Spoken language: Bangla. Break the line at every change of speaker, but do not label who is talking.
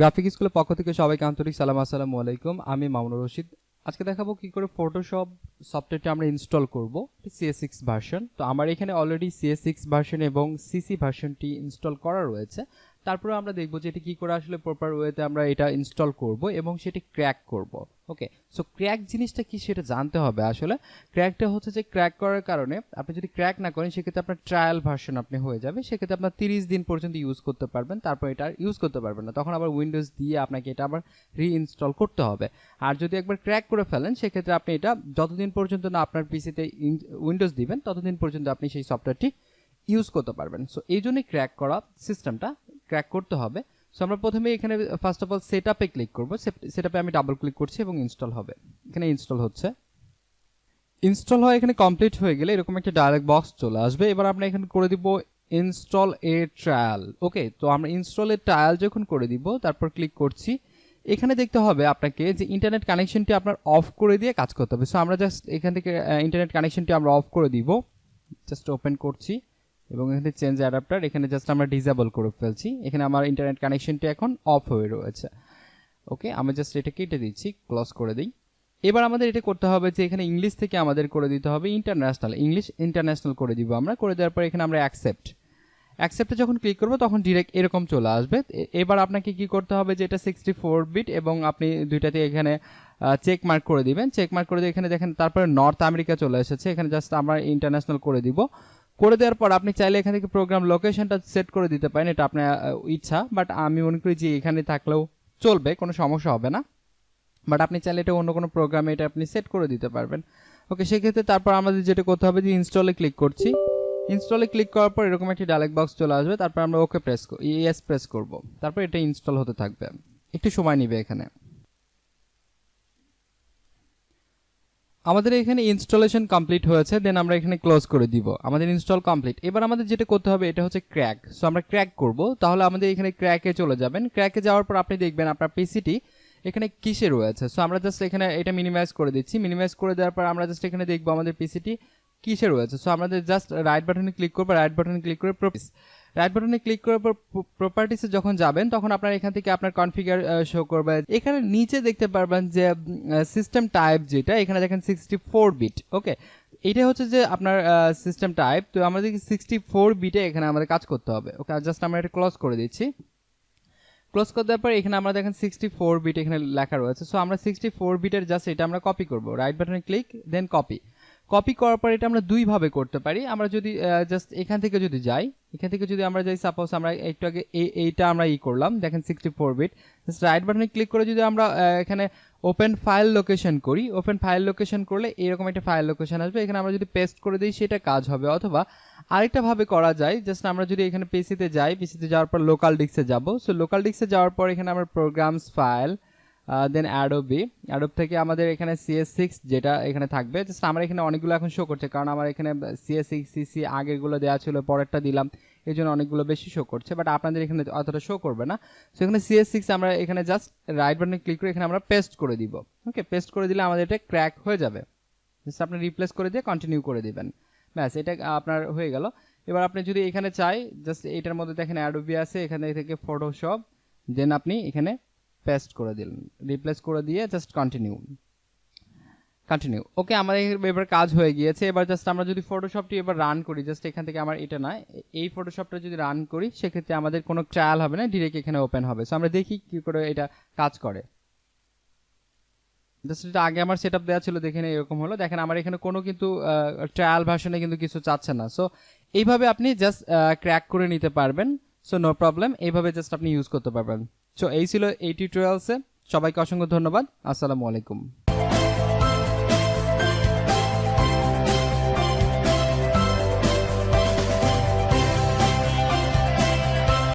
গ্রাফিক স্কুলের পক্ষ থেকে সবাইকে আন্তরিক সালাম, আসসালামু আলাইকুম। আমি মামুনুর রশিদ। আজকে দেখাবো কি করে ফটোশপ সফটওয়্যারটি আমরা ইনস্টল করব, cs6 ভার্সন। তো আমার এখানে অলরেডি cs6 ভার্সন এবং cc ভার্সনটি ইনস্টল করা রয়েছে। তারপরে আমরা দেখব যে এটা কি করে আসলে প্রপার ওয়েতে আমরা এটা ইনস্টল করব এবং সেটি ক্র্যাক করব। ওকে, সো ক্র্যাক জিনিসটা কি সেটা জানতে হবে। আসলে ক্র্যাকটা হচ্ছে যে ক্র্যাক করার কারণে আপনি যদি ক্র্যাক না করেন সেক্ষেত্রে আপনার ট্রায়াল ভার্সন আপনি হয়ে যাবে, সেক্ষেত্রে আপনার 30 দিন পর্যন্ত ইউজ করতে পারবেন, তারপর এটা ইউজ করতে পারবেন না, তখন আবার উইন্ডোজ দিয়ে আপনাকে এটা আবার রিইনস্টল করতে হবে। আর যদি একবার ক্র্যাক করে ফেলেন সেক্ষেত্রে আপনি এটা যতদিন পর্যন্ত না আপনার পিসিতে উইন্ডোজ দিবেন ততদিন পর্যন্ত আপনি সেই সফটওয়্যারটি ইউজ করতে পারবেন। সো এই জন্যই ক্র্যাক করা সিস্টেমটা ক্র্যাক করতে হবে। সো আমরা প্রথমে এখানে ফার্স্ট অফ অল সেটআপে ক্লিক করব। সেটআপে আমি ডাবল ক্লিক করছি এবং ইনস্টল হবে। এখানে ইনস্টল হচ্ছে। ইনস্টল হয়ে এখানে কমপ্লিট হয়ে গেলে এরকম একটা ডায়লগ বক্স চলে আসবে। এবার আমরা এখানে করে দিব ইনস্টল এ ট্রায়াল। ওকে, তো আমরা ইনস্টল এ ট্রায়াল যখন করে দিব তারপর ক্লিক করছি। এখানে দেখতে হবে আপনাকে যে ইন্টারনেট কানেকশনটি আপনার অফ করে দিয়ে কাজ করতে হবে। সো আমরা জাস্ট এখান থেকে ইন্টারনেট কানেকশনটি আমরা অফ করে দিব। জাস্ট ওপেন করছি এবং এখানে চেঞ্জ অ্যাডাপ্টার এখানে জাস্ট আমরা ডিসেবল করে ফেলছি। এখানে আমার ইন্টারনেট কানেকশনটি এখন অফ হয়ে রয়েছে। ওকে, আমি জাস্ট এটা কেটে দিচ্ছি, ক্লোজ করে দিই। এবার আমাদের এটা করতে হবে যে এখানে ইংলিশ থেকে আমাদের করে দিতে হবে ইন্টারন্যাশনাল, ইংলিশ ইন্টারন্যাশনাল করে দিব আমরা। করে দেওয়ার পর এখানে আমরা অ্যাকসেপ্টে যখন ক্লিক করব তখন ডিরেক্ট এরকম চলে আসবে। এবার আপনাকে কি করতে হবে যে এটা 64 বিট এবং আপনি দুইটাতে এখানে চেক মার্ক করে দিবেন। চেক মার্ক করে দিয়ে এখানে দেখেন তারপরে নর্থ আমেরিকা চলে এসেছে। এখানে জাস্ট আমরা ইন্টারন্যাশনাল করে দিব। করে দেওয়ার পর আপনি চাইলে এখান থেকে প্রোগ্রাম লোকেশনটা সেট করে দিতে পারেন, এটা আপনার ইচ্ছা। বাট আমি মনে করি যে এখানে থাকলেও চলবে, কোনো সমস্যা হবে না। বাট আপনি চাইলে এটা অন্য কোনো প্রোগ্রামে এটা আপনি সেট করে দিতে পারবেন। ওকে, সেক্ষেত্রে তারপর আমাদের যেটা করতে হবে যে ইনস্টলে ক্লিক করছি। ইনস্টলে ক্লিক করার পর এরকম একটি ডায়লগ বক্স চলে আসবে। তারপর আমরা ওকে ইয়েস প্রেস করব। তারপর এটা ইনস্টল হতে থাকবে, একটু সময় নেবে। এখানে আমাদের এখানে ইনস্টলেশন কমপ্লিট হয়েছে, দেন আমরা এখানে ক্লোজ করে দিব। আমাদের ইনস্টল কমপ্লিট। এবার আমাদের যেটা করতে হবে এটা হচ্ছে ক্র্যাক। সো আমরা ক্র্যাক করব, তাহলে আমাদের এখানে ক্র্যাকে চলে যাবেন। ক্র্যাকে যাওয়ার পর আপনি দেখবেন আপনার পিসিটি এখানে কিসে রয়েছে। সো আমরা জাস্ট এখানে এটা মিনিমাইজ করে দিচ্ছি। মিনিমাইজ করে দেওয়ার পর আমরা জাস্ট এখানে দেখবো আমাদের পিসিটি কিসে রয়েছে। সো আমাদের জাস্ট রাইট বাটনে ক্লিক করবো, রাইট বাটনে ক্লিক করে রাইট বাটনে ক্লিক করার পর প্রপার্টিসে যখন যাবেন তখন আপনার এখান থেকে আপনার কনফিগার শো করবে। এখানে নিচে দেখতে পারবেন যে সিস্টেম টাইপ, যেটা এখানে দেখেন 64 বিট। ওকে, এটা হচ্ছে যে আপনার সিস্টেম টাইপ। তো আমাদের 64 বিটে এখানে আমাদের কাজ করতে হবে। ওকে, জাস্ট আমরা এটা ক্লোজ করে দিচ্ছি। ক্লোজ করে দেওয়ার পর এখানে আমরা দেখেন 64 বিট এখানে লেখা রয়েছে। সো আমরা 64 বিটের জাস্ট এটা আমরা কপি করব। রাইট বাটনে ক্লিক, দেন কপি করার পর এটা আমরা দুইভাবে করতে পারি। আমরা যদি জাস্ট এখান থেকে যদি আমরা যাই, সাপোজ আমরা একটু আগে এইটা আমরা করলাম, দেখেন 64 বিট। জাস্ট রাইট বাটনে ক্লিক করে যদি আমরা এখানে ওপেন ফাইল লোকেশন করি, ওপেন ফাইল লোকেশন করলে এরকম একটা ফাইল লোকেশন আসবে। এখানে আমরা যদি পেস্ট করে দিই সেটা কাজ হবে। অথবা আরেকটা ভাবে করা যায়, জাস্ট আমরা যদি এখানে পিসিতে যাওয়ার পর লোকাল ডিস্কে যাব। সো লোকাল ডিস্কে যাওয়ার পর এখানে আমরা প্রোগ্রামস ফাইল, দেন অ্যাডোব থেকে আমাদের এখানে cs6 যেটা এখানে থাকবে। জাস্ট আমার এখানে অনেকগুলো এখন শো করছে, কারণ আমার এখানে cs6 cc আগেরগুলো দেওয়া ছিল, পরেরটা দিলাম, এই জন্য অনেকগুলো বেশি শো করছে। বাট আপনাদের এখানে অতটা শো করবে না। সো এখানে cs6 আমরা এখানে জাস্ট রাইট বাটনে ক্লিক করে এখানে আমরা পেস্ট করে দিব। ওকে, পেস্ট করে দিলে আমাদের এটা ক্র্যাক হয়ে যাবে। জাস্ট আপনি রিপ্লেস করে দিয়ে কন্টিনিউ করে দিবেন, ব্যাস এটা আপনার হয়ে গেল। এবার আপনি যদি এখানে চাই, জাস্ট এটার মধ্যে দেখেন অ্যাডোবি আছে, এখানে থেকে ফটোশপ, দেন আপনি এখানে পেস্ট করে দিলেন, রিপ্লেস করে দিয়ে জাস্ট কন্টিনিউ। ওকে, আমাদের এবার কাজ হয়ে গিয়েছে। এবার জাস্ট আমরা যদি ফটোশপটি এবার রান করি, জাস্ট এখান থেকে আমার এটা না, এই ফটোশপটা যদি রান করি সেক্ষেত্রে আমাদের কোনো ট্রায়াল হবে না, ডিরেক্ট এখানে ওপেন হবে। সো আমরা দেখি কি করে এটা কাজ করে। জাস্ট এটা আগে আমার সেটআপ দেওয়া ছিল, দেখেন এরকম হলো। দেখেন আমার এখানে কোনো কিন্তু ট্রায়াল ভার্সনে কিন্তু কিছু চাচ্ছে না। সো এইভাবে আপনি জাস্ট ক্র্যাক করে নিতে পারবেন। সো নো প্রবলেম, এইভাবে জাস্ট আপনি ইউজ করতে পারবেন। সো এই ছিল এই টিউটোরিয়ালসে। সবাইকে অসংখ্য ধন্যবাদ। আসসালামু আলাইকুম।